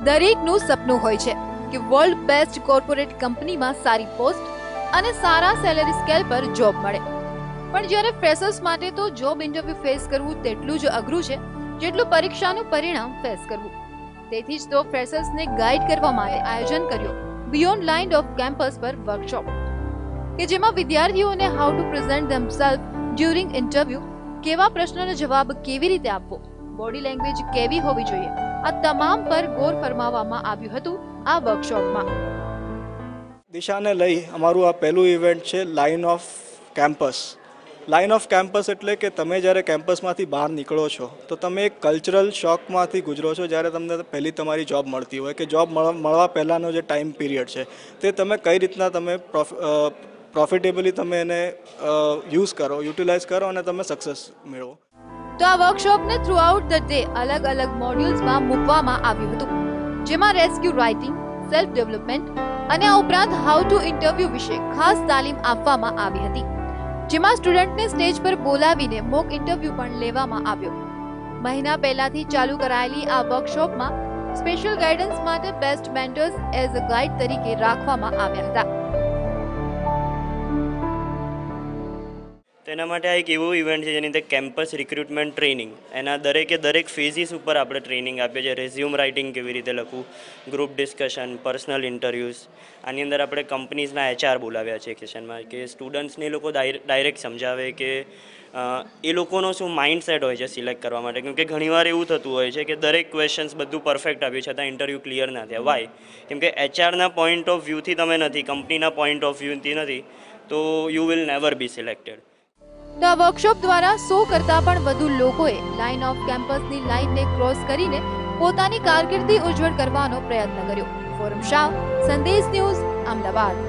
દરેકનું સપનું હોય છે કે વર્લ્ડ બેસ્ટ કોર્પોરેટ કંપનીમાં સારી પોસ્ટ અને સારા સેલેરી સ્કેલ પર જોબ મળે, પણ જ્યારે ફ્રેશર્સ માટે તો જોબ ઇન્ટરવ્યુ ફેસ કરવું તેટલું જ અઘરું છે જેટલું પરીક્ષાનું પરિણામ ફેસ કરવું. તેથી જ તો ફ્રેશર્સને ગાઈડ કરવા માટે આયોજન કર્યું બિયોન્ડ લાઇન ઓફ કેમ્પસ પર વર્કશોપ, કે જેમાં વિદ્યાર્થીઓને how to present themselves during interview, કેવા પ્રશ્નોનો જવાબ કેવી રીતે આપવો, બોડી લેંગ્વેજ કેવી હોવી જોઈએ, આ તમામ પર ગૌર ફરમાવવામાં આવ્યું હતું આ વર્કશોપમાં. દિશાને લઈ અમારું આ પહેલું ઇવેન્ટ છે line of campus. Line of campus એટલે કે તમે જ્યારે કેમ્પસમાંથી બહાર નીકળો છો તો તમે એક કલ્ચરલ શોકમાંથી ગુજરો છો. જ્યારે તમને પહેલી તમારી જોબ મળતી હોય કે જોબ મળવા પહેલાંનો જે ટાઈમ પીરિયડ છે તે તમે કઈ રીતના તમે પ્રોફિટેબલી તમે એને યુટિલાઇઝ કરો અને તમે સક્સેસ મેળવો. તો આ વર્કશોપને થ્રુ આઉટ ધ ડે અલગ અલગ મોડ્યુલ્સમાં મૂકવામાં આવ્યું હતું, જેમાં રેસ્ક્યુ રાઇટિંગ, સેલ્ફ ડેવલપમેન્ટ અને આ ઉપરાંત હાઉ ટુ ઇન્ટરવ્યુ વિશે ખાસ તાલીમ આપવામાં આવી હતી, જેમાં સ્ટુડન્ટને સ્ટેજ પર બોલાવીને મોક ઇન્ટરવ્યુ પણ લેવામાં આવ્યો. મહિના પહેલાથી ચાલુ કરાયેલી આ વર્કશોપમાં સ્પેશિયલ ગાઈડન્સ માટે best mentors as a guide તરીકે રાખવામાં આવ્યા હતા. તેના માટે આ એક એવો ઇવેન્ટ છે જેની અંદર કેમ્પસ રિક્રુટમેન્ટ ટ્રેનિંગ, એના દરેક ફેઝિસ ઉપર આપણે ટ્રેનિંગ આપીએ છીએ. રેઝ્યુમ રાઇટિંગ કેવી રીતે લખવું, ગ્રુપ ડિસ્કશન, પર્સનલ ઇન્ટરવ્યૂઝ. આની અંદર આપણે કંપનીઝના HR બોલાવ્યા છે એક સેશનમાં, કે સ્ટુડન્ટ્સને એ લોકો ડાયરેક્ટ સમજાવે કે એ લોકોનો શું માઇન્ડસેટ હોય છે સિલેક્ટ કરવા માટે. કેમકે ઘણીવાર એવું થતું હોય છે કે દરેક ક્વેશ્ચન્સ બધું પરફેક્ટ આપ્યું છતાં ઇન્ટરવ્યૂ ક્લિયર ના થયા. વાય? કેમકે HRના પોઈન્ટ ઓફ વ્યૂથી તમે નથી, કંપનીના પોઈન્ટ ઓફ વ્યૂથી નથી, તો you will never be selected. તો આ વર્કશોપ દ્વારા 100 કરતાં પણ વધુ લોકોએ લાઇન ઓફ કેમ્પસની લાઇનને ક્રોસ કરીને પોતાની કારકિર્દી ઉજ્જવળ કરવાનો પ્રયત્ન કર્યો. ફોરમ શાહ, સંદેશ ન્યૂઝ, અમદાવાદ.